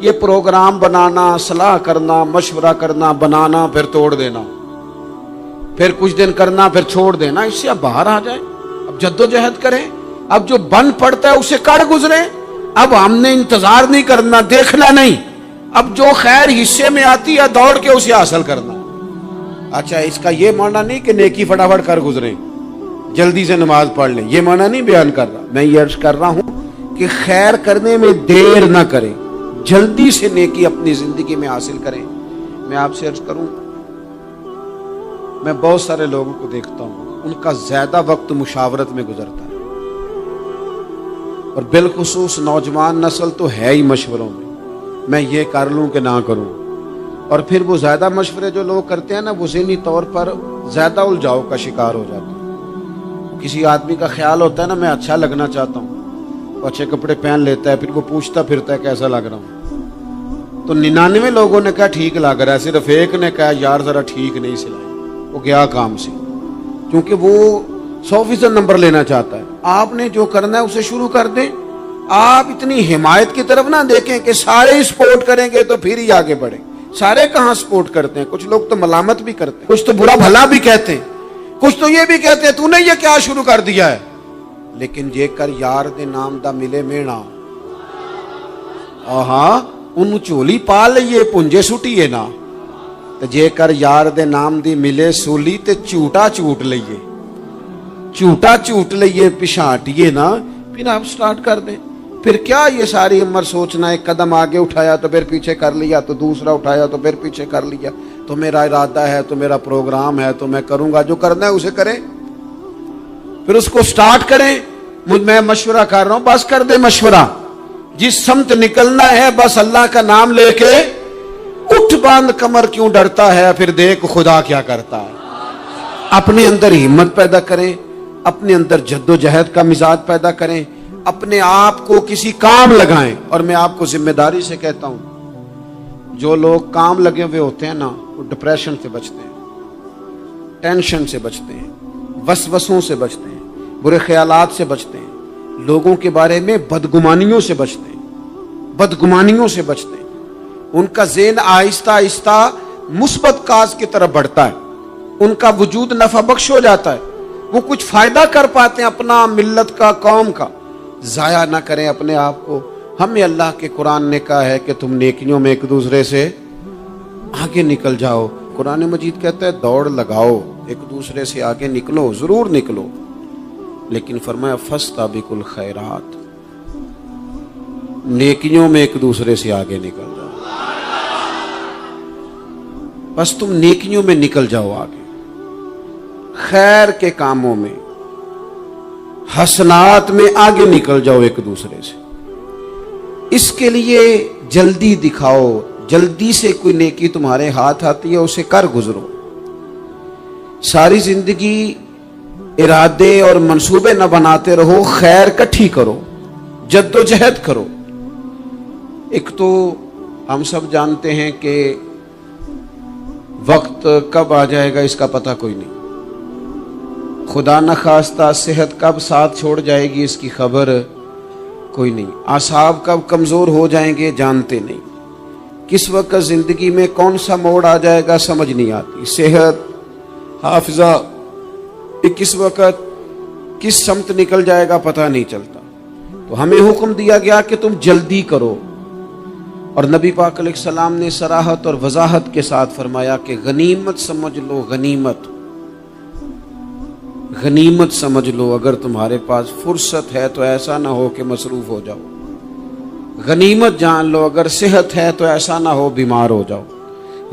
یہ پروگرام بنانا، صلاح کرنا، مشورہ کرنا، بنانا پھر توڑ دینا، پھر کچھ دن کرنا پھر چھوڑ دینا، اس سے اب باہر آ جائیں، اب جدوجہد کریں، اب جو بن پڑتا ہے اسے کر گزریں۔ اب ہم نے انتظار نہیں کرنا، دیکھنا نہیں، اب جو خیر حصے میں آتی ہے دوڑ کے اسے حاصل کرنا۔ اچھا، اس کا یہ معنی نہیں کہ نیکی فٹافٹ کر گزریں، جلدی سے نماز پڑھ لیں، یہ معنی نہیں بیان کر رہا۔ میں یہ عرض کر رہا ہوں کہ خیر کرنے میں دیر نہ کریں، جلدی سے نیکی اپنی زندگی میں حاصل کریں۔ میں آپ سے عرض کروں، میں بہت سارے لوگوں کو دیکھتا ہوں، ان کا زیادہ وقت مشاورت میں گزرتا ہے، اور بالخصوص نوجوان نسل تو ہے ہی مشوروں میں یہ کر لوں کہ نہ کروں، اور پھر وہ زیادہ مشورے جو لوگ کرتے ہیں نا، وہ ذہنی طور پر زیادہ الجھاؤ کا شکار ہو جاتے ہیں۔ کسی آدمی کا خیال ہوتا ہے نا، میں اچھا لگنا چاہتا ہوں، وہ اچھے کپڑے پہن لیتا ہے، پھر وہ پوچھتا پھرتا ہے کیسا لگ رہا ہوں، تو 99 لوگوں نے کہا ٹھیک لگ رہا ہے، صرف ایک نے کہا یار ذرا ٹھیک نہیں سلائی، وہ گیا کام سے، کیونکہ وہ 100% نمبر لینا چاہتا ہے۔ آپ نے جو کرنا ہے اسے شروع کر دیں، آپ اتنی حمایت کی طرف نہ دیکھیں کہ سارے سپورٹ کریں گے تو پھر ہی آگے بڑھیں۔ سارے کہاں سپورٹ کرتے ہیں، کچھ لوگ تو ملامت بھی کرتے ہیں، کچھ تو برا بھلا بھی کہتے ہیں، کچھ تو یہ بھی کہتے ہیں تو نے یہ کیا شروع کر دیا ہے۔ لیکن جے کر یار دے نام دا ملے مینا، آہاں انہوں چولی پا لئیے پنجے سٹیے نا، تو جے کر یار دے نام دی ملے سولی تے چوٹا چوٹ لئیے پشانٹیے نا، پھر آپ سٹارٹ کر دیں۔ پھر کیا یہ ساری عمر سوچنا ہے، قدم آگے اٹھایا تو پھر پیچھے کر لیا، تو دوسرا اٹھایا تو پھر پیچھے کر لیا، تو میرا ارادہ ہے، تو میرا پروگرام ہے، تو میں کروں گا، جو کرنا ہے اسے کریں، پھر اس کو سٹارٹ کریں۔ میں مشورہ کر رہا ہوں، بس کر دیں مشورہ، جس سمت نکلنا ہے بس اللہ کا نام لے کے اٹھ باندھ، کمر کیوں ڈرتا ہے، پھر دیکھ خدا کیا کرتا ہے۔ اپنے اندر ہمت پیدا کریں، اپنے اندر جد و جہد کا مزاج پیدا کریں، اپنے آپ کو کسی کام لگائیں۔ اور میں آپ کو ذمہ داری سے کہتا ہوں، جو لوگ کام لگے ہوئے ہوتے ہیں نا، وہ ڈپریشن سے بچتے ہیں، ٹینشن سے بچتے ہیں، وسوسوں سے بچتے ہیں، برے خیالات سے بچتے ہیں، لوگوں کے بارے میں بدگمانیوں سے بچتے ہیں، ان کا ذہن آہستہ آہستہ مثبت کاز کی طرف بڑھتا ہے، ان کا وجود نفع بخش ہو جاتا ہے، وہ کچھ فائدہ کر پاتے ہیں اپنا، ملت کا، قوم کا۔ ضائع نہ کریں اپنے آپ کو۔ ہمیں اللہ کے قرآن نے کہا ہے کہ تم نیکیوں میں ایک دوسرے سے آگے نکل جاؤ۔ قرآن مجید کہتا ہے دوڑ لگاؤ، ایک دوسرے سے آگے نکلو، ضرور نکلو، لیکن فرمایا فاستبقوا الخیرات، نیکیوں میں ایک دوسرے سے آگے نکل جاؤ۔ بس تم نیکیوں میں نکل جاؤ آگے، خیر کے کاموں میں، حسنات میں آگے نکل جاؤ ایک دوسرے سے۔ اس کے لیے جلدی دکھاؤ، جلدی سے کوئی نیکی تمہارے ہاتھ آتی ہے اسے کر گزرو۔ ساری زندگی ارادے اور منصوبے نہ بناتے رہو، خیر کٹھی کرو، جد و جہد کرو۔ ایک تو ہم سب جانتے ہیں کہ وقت کب آ جائے گا اس کا پتہ کوئی نہیں، خدا نہ خواستہ صحت کب ساتھ چھوڑ جائے گی اس کی خبر کوئی نہیں، اعصاب کب کمزور ہو جائیں گے جانتے نہیں، کس وقت زندگی میں کون سا موڑ آ جائے گا سمجھ نہیں آتی، صحت، حافظہ کس وقت کس سمت نکل جائے گا پتہ نہیں چلتا۔ تو ہمیں حکم دیا گیا کہ تم جلدی کرو، اور نبی پاک علیہ السلام نے صراحت اور وضاحت کے ساتھ فرمایا کہ غنیمت سمجھ لو، غنیمت سمجھ لو، اگر تمہارے پاس فرصت ہے تو ایسا نہ ہو کہ مصروف ہو جاؤ، غنیمت جان لو، اگر صحت ہے تو ایسا نہ ہو بیمار ہو جاؤ،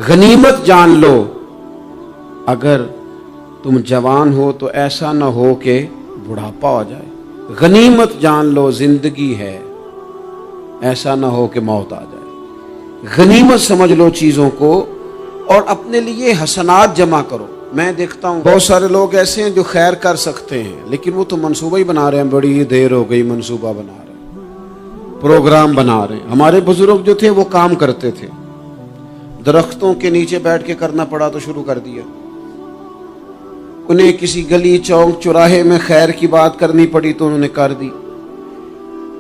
غنیمت جان لو، اگر تم جوان ہو تو ایسا نہ ہو کہ بڑھاپا ہو جائے، غنیمت جان لو زندگی ہے، ایسا نہ ہو کہ موت آ جائے۔ غنیمت سمجھ لو چیزوں کو، اور اپنے لیے حسنات جمع کرو۔ میں دیکھتا ہوں بہت سارے لوگ ایسے ہیں جو خیر کر سکتے ہیں، لیکن وہ تو منصوبہ ہی بنا رہے ہیں، بڑی دیر ہو گئی منصوبہ بنا رہے ہیں، پروگرام بنا رہے ہیں۔ ہمارے بزرگ جو تھے وہ کام کرتے تھے، درختوں کے نیچے بیٹھ کے کرنا پڑا تو شروع کر دیا، انہیں کسی گلی چوک چوراہے میں خیر کی بات کرنی پڑی تو انہوں نے کر دی،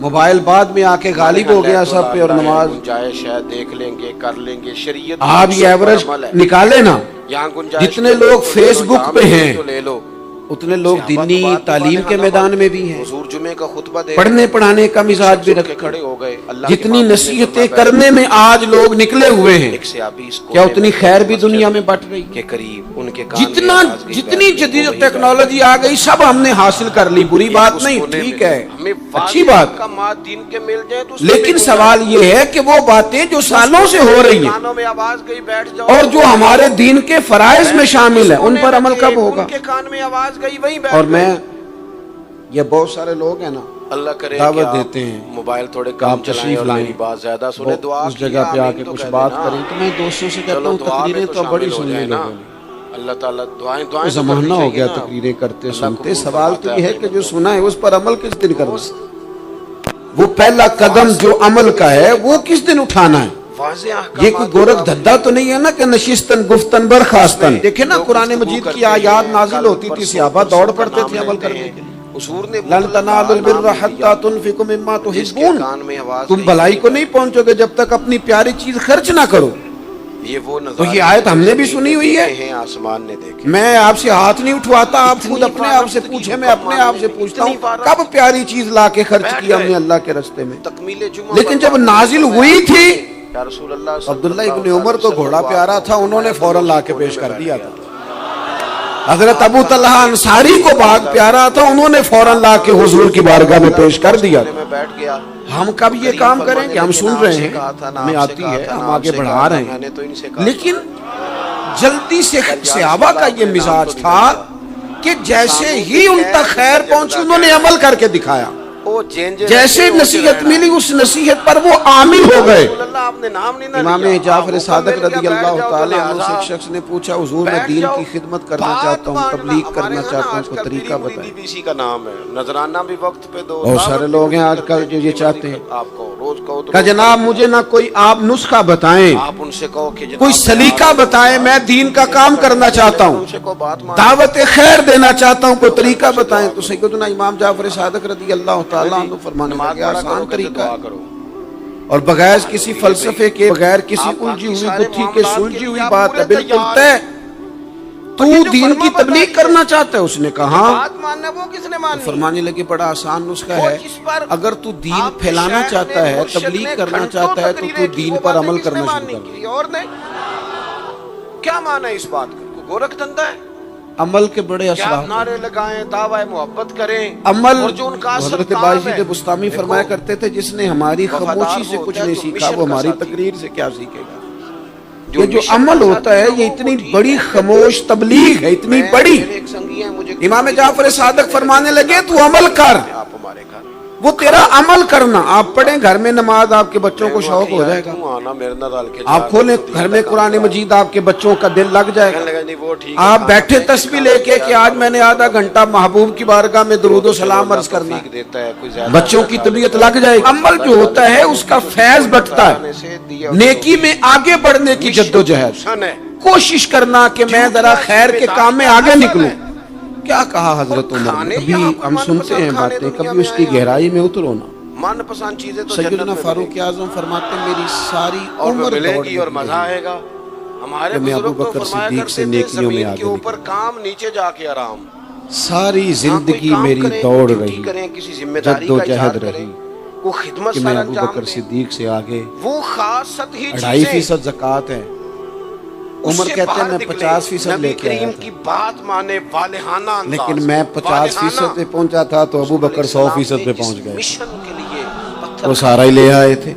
موبائل بعد میں آ کے غالب ہو گیا سب پہ، اور نماز گنجائش ہے، دیکھ لیں گے، کر لیں گے، شریعت آپ یہ ایوریج نکالے نا، یہاں گنجائش جتنے لوگ فیس بک پہ ہیں لے لو، اتنے لوگ دینی تعلیم کے میدان میں بھی ہیں، حضور جمعے کا خطبہ دے پڑھنے پڑھانے کا مزاج بھی رکھتے کھڑے ہو گئے، اللہ جتنی نصیحتیں کرنے میں آج لوگ نکلے ہوئے ہیں، کیا اتنی خیر بھی دنیا میں بٹ رہی کے قریب ان کے جتنی جدید ٹیکنالوجی آ گئی سب ہم نے حاصل کر لی، بری بات نہیں، ٹھیک ہے، اچھی بات، دین کے مل جائیں تو لیکن سوال یہ ہے کہ وہ باتیں جو سالوں سے ہو رہی ہیں کانوں میں آواز گئی بیٹھ جاؤ، اور جو ہمارے دین کے فرائض میں شامل ہیں ان پر عمل کب ہوگا؟ ان کے کان میں آواز گئی وہیں بیٹھ اور گئے۔ میں یہ بہت سارے لوگ ہیں نا اللہ کرے دعوت دیتے ہیں موبائل تھوڑے کم آپ چلائیں تشریف اور لائیں، میری بات زیادہ سنیں، دعا اس جگہ پہ آ کے کچھ بات کریں، تو میں دوستوں سے کہتا ہوں تقریریں تو بڑی سننے لوگوں نے، اللہ تعالیٰ دعائیں دعائیں زمانہ ہو گیا تقریریں کرتے سنتے، سوال تو یہ ہے کہ جو سنا ہے اس پر عمل کس دن کرنا، وہ پہلا قدم جو عمل کا ہے وہ کس دن اٹھانا ہے؟ یہ کوئی گورکھ دھندا تو نہیں ہے نا کہ نشستن گفتن برخاستن، دیکھیں نا قرآن مجید کی آیات نازل ہوتی تھی، صحابہ دوڑ پڑتے تھے عمل کرنے کے لیے، لن تنالوا البر حتى تنفقوا مما تحبون، تم بھلائی کو نہیں پہنچو گے جب تک اپنی پیاری چیز خرچ نہ کرو۔ تو یہ آیت ہم نے بھی سنی ہوئی ہے، آسمان نے دیکھے، میں آپ سے ہاتھ نہیں اٹھواتا، آپ خود اپنے آپ سے پوچھیں، میں اپنے آپ سے پوچھتا ہوں کب پیاری چیز لا کے خرچ کیا ہم نے اللہ کے راستے میں؟ تکمیل جمعہ لیکن جب نازل ہوئی تھی یا رسول اللہ عبداللہ ابن عمر کو گھوڑا پیارا تھا، انہوں نے فوراً لا کے پیش کر دیا تھا، حضرت ابو طلحہ انصاری کو باغ پیارا تھا، انہوں نے فوراً لا کے حضور کی بارگاہ میں پیش کر دیا تھا۔ میں بیٹھ گیا، ہم کب یہ کام کریں کہ ہم سن رہے ہیں، ہمیں آتی ہے، ہم آگے بڑھا رہے ہیں، لیکن جلدی سے صحابہ کا یہ مزاج تھا کہ جیسے ہی ان تک خیر پہنچی انہوں نے عمل کر کے دکھایا، جیسے نصیحت ملی اس نصیحت پر وہ عامل ہو گئے۔ امام جعفر صادق رضی اللہ تعالیٰ عنہ سے ایک شخص نے پوچھا، حضور میں دین کی خدمت کرنا چاہتا ہوں، تبلیغ کرنا چاہتا ہوں، اس کو طریقہ بتائیں۔ اسی کا نام ہے، نظرانہ بھی وقت پہ دو، بہت سارے لوگ ہیں آج کل جو یہ چاہتے ہیں، آپ کو روز کہو تو کہ جناب مجھے نہ کوئی آپ نسخہ بتائیں، آپ ان سے کہو کہ کوئی سلیقہ بتائیں، میں دین کا کام کرنا چاہتا ہوں، ان سے کہو بات مان، دعوت خیر دینا چاہتا ہوں، کوئی طریقہ بتائیں۔ تو سیدنا امام جعفر صادق رضی اللہ تعالیٰ عنہ فرمانے لگے آسان طریقہ ہے، اور بغیر کسی فلسفے کے، بغیر کسی الجھی ہوئی گتھی کے سلجھی ہوئی بات ہے، بالکل طے۔ تو دین کی تبلیغ کرنا چاہتا ہے؟ اس نے کہا، بات ماننا وہ کس نے مانی؟ فرمانے لگے بڑا آسان نسخہ ہے، اگر تو دین پھیلانا چاہتا ہے، تبلیغ کرنا چاہتا ہے، تو تو دین پر عمل کرنا شروع کر۔ اور نہیں کیا مانا اس بات کا؟ گورکھ دھندا ہے؟ عمل کے بڑے کیا اسباب، نعرے لگائیں، دعوی محبت کریں، عمل۔ اور جو ان کا اصل حضرت کام باجید ہے، بستامی فرمایا کرتے تھے جس نے ہماری خاموشی سے کچھ نہیں سیکھا وہ ہماری تقریر سے کیا سیکھے گا؟ یہ جو عمل ہوتا ہے یہ اتنی بڑی خاموش تبلیغ ہے، اتنی بڑی۔ امام جعفر صادق فرمانے لگے تو عمل کر، آپ ہمارے گھر وہ تیرا عمل کرنا، آپ پڑھیں گھر میں نماز، آپ کے بچوں کو شوق ہو جائے گا، آپ کھولیں گھر میں قرآن مجید، آپ کے بچوں کا دل لگ جائے گا، آپ بیٹھے تسبیح لے کے کہ آج میں نے آدھا گھنٹہ محبوب کی بارگاہ میں درود و سلام عرض کرنا ہے، بچوں کی طبیعت لگ جائے گی۔ عمل جو ہوتا ہے اس کا فیض بٹتا ہے، نیکی میں آگے بڑھنے کی جدوجہد، کوشش کرنا کہ میں ذرا خیر کے کام میں آگے نکلوں۔ کیا کہا حضرت عمر نے؟ کبھی ہم سنتے ہیں باتیں، کبھی اس کی گہرائی میں اترو نا۔ من پسند چیزیں تو سیدنا فاروق اعظم فرماتے ہیں میری ساری عمر ملے گی اور مزہ آئے گا۔ ہمارے میں ابو بزرگ تو بکر فرمایا صدیق سے کرتے تھے نیکیوں میں زمین آگے کے اوپر کام، نیچے جا کے آرام۔ ساری زندگی میری دوڑ رہی، جد و جہد رہی وہ خدمت کہ میں ابو بکر صدیق سے آگے۔ وہ خاص سطحی 2.5% زکوٰۃ ہے، عمر کہتے ہیں میں 50% لے کے آیا کی تھا، بات مانے والہانہ انداز، لیکن میں 50% پہ پہنچا تھا تو ابو بکر 100% پہ پہنچ گئے، مشن کے لیے وہ سارا ہی لے آئے تھے۔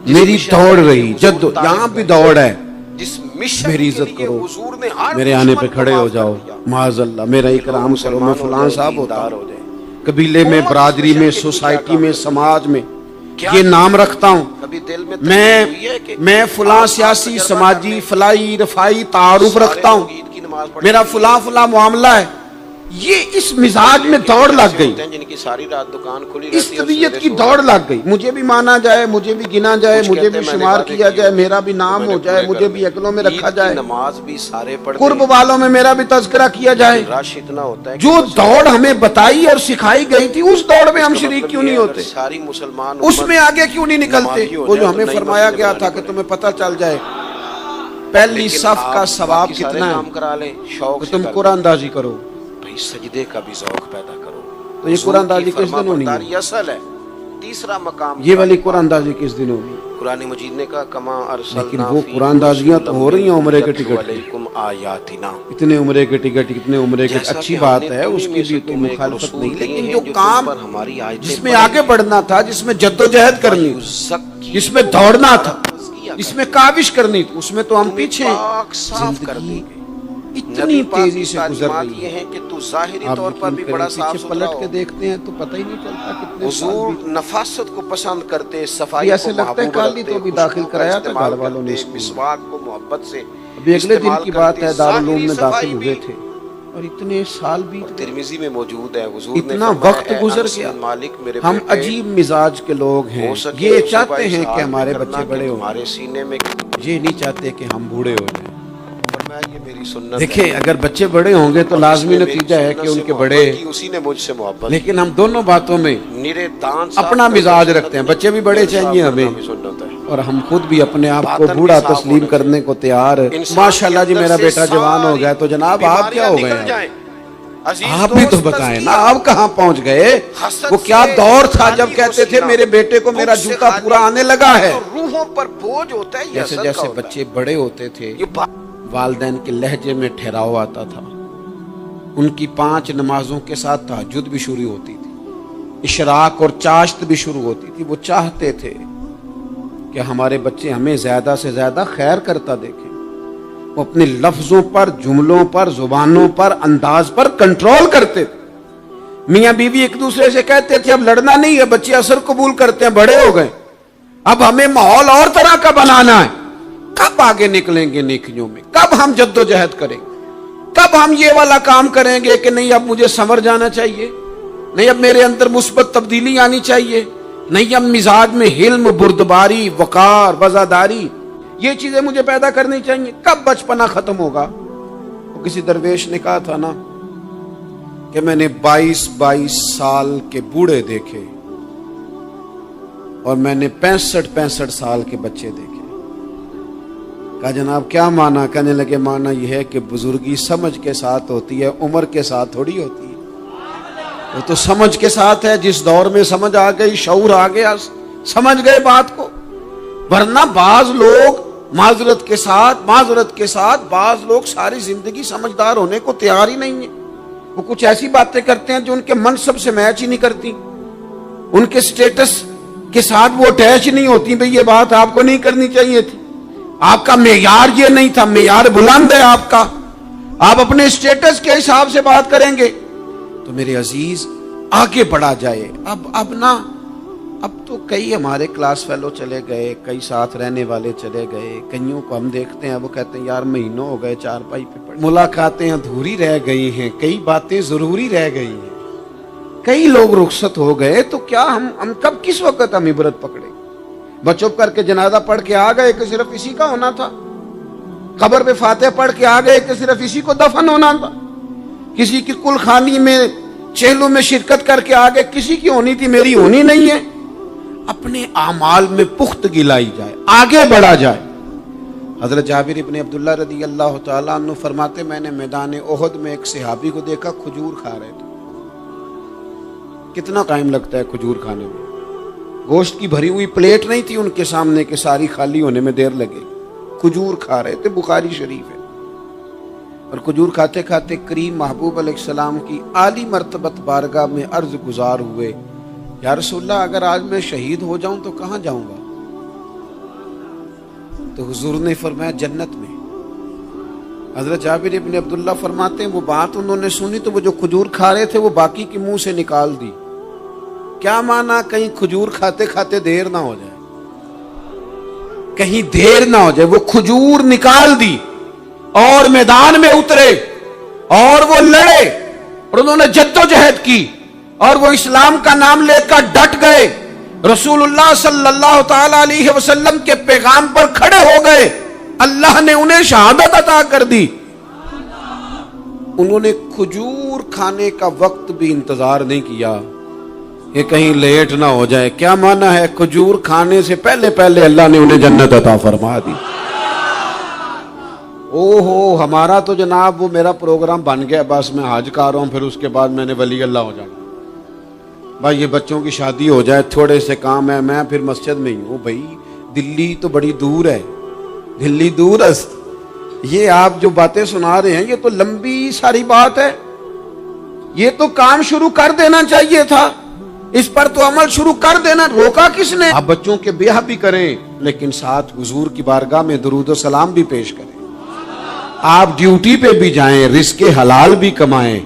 میری دوڑ رہی، جد یہاں بھی دوڑ ہے، جس مشن میری کے عزت لیے کرو، حضور نے ہر میرے آنے پہ دشمن کو کھڑے ہو معاف جاؤ، کر دیا۔ معاذ اللہ میرا اکرام کرو، میں فلاں صاحب ہوتا دیدار ہوں، ہو جائے۔ قبیلے میں، برادری میں، سوسائٹی میں، سماج میں یہ نام رکھتا ہوں، کبھی دل میں تکلیف ہوئی ہے کہ میں فلاں سیاسی، سماجی، فلاحی، رفائی تعارف رکھتا ہوں، میرا فلاں معاملہ ہے، یہ اس مزاج میں دوڑ لگ گئی، جن کی ساری رات دکان کھلی اس رہتی ہے، طبیعت کی دوڑ لگ گئی، مجھے بھی مانا جائے، مجھے بھی گنا جائے، مجھے بھی شمار کیا جائے، میرا بھی نام ہو جائے، مجھے بھی اگلوں میں رکھا جائے، نماز بھی سارے پڑھتے، قرب والوں میں میرا بھی تذکرہ کیا جائے۔ رش اتنا ہوتا ہے، جو دوڑ ہمیں بتائی اور سکھائی گئی تھی اس دوڑ میں ہم شریک کیوں نہیں ہوتے؟ ساری مسلمان اس میں آگے کیوں نہیں نکلتے؟ وہ جو ہمیں فرمایا گیا تھا کہ تمہیں پتہ چل جائے پہلی صف کا ثواب کتنا ہے، شوق تم قرآن اندازی کرو، سجدے کا بھی ذوق پیدا کرو۔ تو یہ قرآن اندازی کس دن ہونی ہے؟ اصل ہے تیسرا مقام، یہ والی قرآن اندازی کس دن ہوگی؟ قرآن مجید نے کہا کما ارسلنا، لیکن وہ قرآن اندازیاں تو ہو رہی ہیں عمرے کے ٹکٹ، علیکم آیاتنا، اتنے عمرے کے ٹکٹ، اتنے عمرے کے، اچھی بات ہے، اس کی بھی تو مخالفت نہیں، لیکن جو کام جس میں آگے بڑھنا تھا، جس میں جد و جہد کرنی، جس میں دوڑنا تھا، جس میں کاوش کرنی تھی، اس میں تو ہم پیچھے زندگی اتنی تیزی سے گزر رہی ہے کہ تو ظاہری طور پر بھی بڑا صاف پیچھے ستھرا پلٹ کے دیکھتے ہیں تو پتہ ہی نہیں چلتا کتنے سال حضور بیت۔ نفاست کو پسند کرتے، صفائی ایسے کو لگتا ہے محبوب کالی رکھتے، تو بھی داخل خوشبو کا کرایا تھا استعمال گھر والوں نے کرتے، اسکول میں۔ مسواک کو محبت سے ابھی اگلے دن استعمال کی بات کرتے، ہے، دارالعلوم میں ظاہری داخل صفائی ہوئے بھی۔ تھے اور اتنے سال بیت گئے، ترمذی میں موجود ہے، حضور نے اتنا فرمایا، وقت اے گزر انس گیا۔ بن مالک میرے ہم بیٹے، عجیب مزاج کے لوگ ہیں، ہو سکے یہ تو چاہتے صبح ہیں اشعار کہ ہمارے کرنا بچے کہ بڑے ہوں، تمہارے سینے میں، یہ نہیں چاہتے کہ ہم بوڑھے ہو جائیں۔ فرمایا یہ میری سنت دیکھیں ہے، اگر بچے بڑے ہوں گے تو اور لازمی جس نے میری نتیجہ ہے سنت کہ ان سے کے محبت بڑے، کی، اسی نے مجھ سے محبت لیکن ہم دونوں باتوں میں نیرے دان صاف اپنا کرنا مزاج سنت رکھتے ہیں، نہیں، بچے بھی بڑے دل صاف چاہیے کرنا ہمیں، بھی سنت ہے، اور ہم خود بھی اپنے آپ کو باطن بھی بوڑھا صاف تسلیم ہونا کرنے کو تیار ہیں۔ انسان ماشاءاللہ کے جی اندر میرا سے بیٹا جوان ہو ساری گیا تو جناب آپ کیا ہو بیماریاں گئے نکل جائیں۔ ہیں؟ عزیز آپ بھی تو دوست، بتائیں نا، تزکیہ آپ کہاں پہنچ گئے؟ حسد وہ کیا سے دور تھا جب خالی کو کہتے تھے سینا، میرے بیٹے کو میرا بغض سے جوتا خالی، پورا آنے لگا ہے؟ جو روحوں پر بوجھ ہوتا ہے یہ جیسے حسد کا جیسے ہوتا ہے۔ بچے بڑے ہوتے تھے یہ بات والدین کے لہجے میں ٹھہراؤ آتا تھا، ان کی 5 نمازوں کے ساتھ تہجد بھی شروع ہوتی تھی، اشراق اور چاشت بھی شروع ہوتی تھی۔ وہ چاہتے تھے کہ ہمارے بچے ہمیں زیادہ سے زیادہ خیر کرتا دیکھیں، وہ اپنے لفظوں پر، جملوں پر، زبانوں پر، انداز پر کنٹرول کرتے تھے۔ میاں بیوی ایک دوسرے سے کہتے تھے اب لڑنا نہیں ہے، بچے اثر قبول کرتے ہیں، بڑے ہو گئے، اب ہمیں ماحول اور طرح کا بنانا ہے۔ کب آگے نکلیں گے نیکیوں میں؟ کب ہم جد و جہد کریں گے؟ کب ہم یہ والا کام کریں گے کہ نہیں اب مجھے سنور جانا چاہیے، نہیں اب میرے اندر مثبت تبدیلی آنی چاہیے، نہیں اب مزاج میں حلم، بردباری، وقار، وفاداری، یہ چیزیں مجھے پیدا کرنی چاہیے؟ کب بچپنا ختم ہوگا؟ وہ کسی درویش نے کہا تھا نا کہ میں نے 22 سال کے بوڑھے دیکھے اور میں نے 65 سال کے بچے دیکھے۔ کہا جناب کیا معنی؟ کہنے لگے معنی یہ ہے کہ بزرگی سمجھ کے ساتھ ہوتی ہے، عمر کے ساتھ تھوڑی ہوتی ہے۔ وہ تو سمجھ کے ساتھ ہے، جس دور میں سمجھ آ گئی، شعور آ گیا، سمجھ گئے بات کو۔ ورنہ بعض لوگ معذرت کے ساتھ بعض لوگ ساری زندگی سمجھدار ہونے کو تیار ہی نہیں ہیں۔ وہ کچھ ایسی باتیں کرتے ہیں جو ان کے منصب سے میچ ہی نہیں کرتی، ان کے سٹیٹس کے ساتھ وہ اٹیچ نہیں ہوتی۔ بھئی یہ بات آپ کو نہیں کرنی چاہیے تھی، آپ کا معیار یہ نہیں تھا، معیار بلند ہے آپ کا، آپ اپنے سٹیٹس کے حساب سے بات کریں گے۔ تو میرے عزیز آگے بڑھا جائے۔ اب تو کئی ہمارے کلاس فیلو چلے گئے، کئی ساتھ رہنے والے چلے گئے، کئیوں کو ہم دیکھتے ہیں وہ کہتے ہیں یار مہینوں ہو گئے چارپائی پہ پڑے، ملاقاتیں ادھوری رہ گئی ہیں، کئی باتیں ضروری رہ گئی ہیں، کئی لوگ رخصت ہو گئے، تو کیا ہم کب کس وقت ہم عبرت پکڑے؟ بچپ کر کے جنازہ پڑھ کے آ گئے کہ صرف اسی کا ہونا تھا، قبر پہ فاتحہ پڑھ کے آ گئے کہ صرف اسی کو دفن ہونا تھا، کسی کی کل خانی میں چہلوں میں شرکت کر کے آ گئے، کسی کی ہونی تھی میری ہونی نہیں ہے۔ اپنے اعمال میں پختگی لائی جائے، آگے بڑھا جائے۔ حضرت جابر ابن عبداللہ رضی اللہ تعالیٰ عنہ فرماتے میں نے میدان احد میں ایک صحابی کو دیکھا، کھجور کھا رہے تھے۔ کتنا ٹائم لگتا ہے کھجور کھانے میں؟ گوشت کی بھری ہوئی پلیٹ نہیں تھی ان کے سامنے کہ ساری خالی ہونے میں دیر لگے، کھجور کھا رہے تھے، بخاری شریف ہے۔ اور کھجور کھاتے کھاتے کریم محبوب علیہ السلام کی عالی مرتبت بارگاہ میں عرض گزار ہوئے، یا رسول اللہ اگر آج میں شہید ہو جاؤں تو کہاں جاؤں گا؟ تو حضور نے فرمایا جنت میں۔ حضرت جابر ابن عبداللہ فرماتے ہیں وہ بات انہوں نے سنی تو وہ جو کھجور کھا رہے تھے وہ باقی کے منہ سے نکال دی۔ کیا معنی؟ کہیں کھجور کھاتے کھاتے دیر نہ ہو جائے، کہیں دیر نہ ہو جائے۔ وہ کھجور نکال دی اور میدان میں اترے اور وہ لڑے اور انہوں نے جدوجہد کی اور وہ اسلام کا نام لے کر ڈٹ گئے، رسول اللہ صلی اللہ تعالی علیہ وسلم کے پیغام پر کھڑے ہو گئے، اللہ نے انہیں شہادت عطا کر دی۔ انہوں نے کھجور کھانے کا وقت بھی انتظار نہیں کیا کہ کہیں لیٹ نہ ہو جائے۔ کیا معنی ہے؟ کھجور کھانے سے پہلے پہلے اللہ نے انہیں جنت عطا فرما دی۔ اوہو، ہمارا تو جناب وہ میرا پروگرام بن گیا، بس میں حج کر رہا ہوں، پھر اس کے بعد میں نے ولی اللہ ہو جانا۔ بھائی یہ بچوں کی شادی ہو جائے، تھوڑے سے کام ہے، میں پھر مسجد میں ہی ہوں۔ بھائی دلی تو بڑی دور ہے، دلی دور است۔ یہ آپ جو باتیں سنا رہے ہیں یہ تو لمبی ساری بات ہے، یہ تو کام شروع کر دینا چاہیے تھا، اس پر تو عمل شروع کر دینا، روکا کس نے؟ آپ بچوں کے بیاہ بھی کریں لیکن ساتھ حضور کی بارگاہ میں درود و سلام بھی پیش کریں۔ آپ ڈیوٹی پہ بھی جائیں، رزق حلال بھی کمائیں،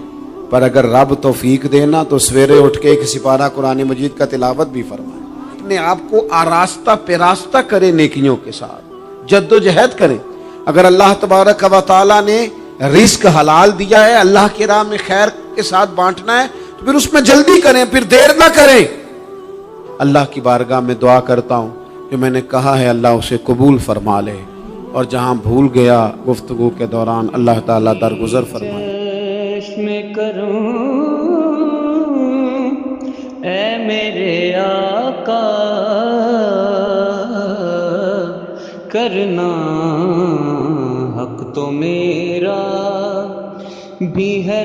پر اگر رب توفیق دینا تو سویرے اٹھ کے ایک سپارہ قرآن مجید کا تلاوت بھی فرمائیں۔ اپنے آپ کو آراستہ پیراستہ کریں، نیکیوں کے ساتھ جد و جہد کریں۔ اگر اللہ تبارک و تعالیٰ نے رزق حلال دیا ہے، اللہ کی راہ میں خیر کے ساتھ بانٹنا ہے، تو پھر اس میں جلدی کریں، پھر دیر نہ کریں۔ اللہ کی بارگاہ میں دعا کرتا ہوں جو میں نے کہا ہے اللہ اسے قبول فرما لے، اور جہاں بھول گیا گفتگو کے دوران اللہ تعالیٰ درگزر فرمائے۔ چشم کروں اے میرے آقا، کرنا حق تو میرا بھی ہے،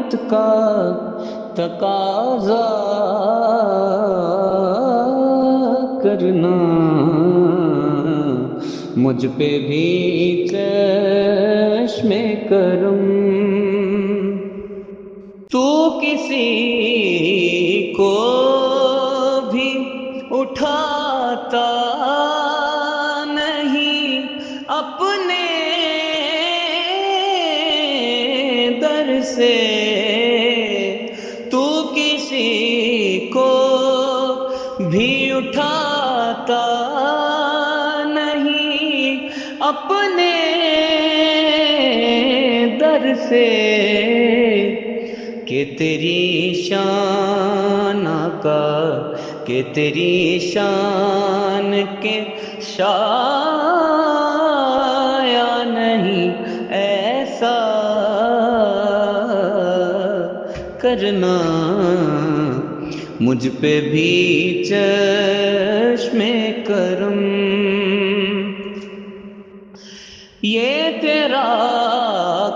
رحمت کا تقاضا کرنا، مجھ پہ بھی چشم کرم۔ تو کسی کو بھی اٹھاتا نہیں اپنے در سے، تو کسی کو بھی اٹھاتا نہیں اپنے در سے، کہ تیری شان آقا، کہ تیری شان کے شایا نہیں ایسا کرنا، مجھ پہ بھی چشم کرم۔ یہ تیرا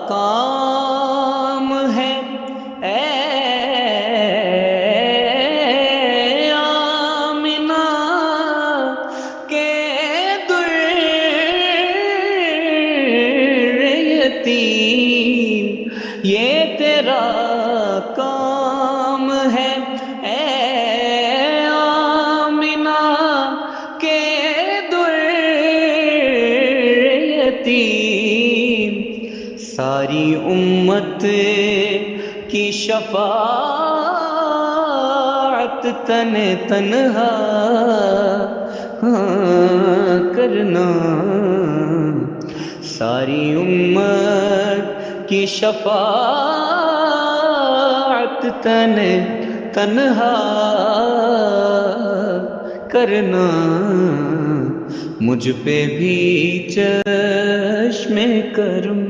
کام ہے اے آمنہ کے در یتیم، یہ تیرا کام ہے اے آمنہ کے در یتیم، ساری امت کی شفاعت تن تنہا کرنا، ساری امت کی شفاعت تن تنہا کرنا، مجھ پہ بھی چشم کرم۔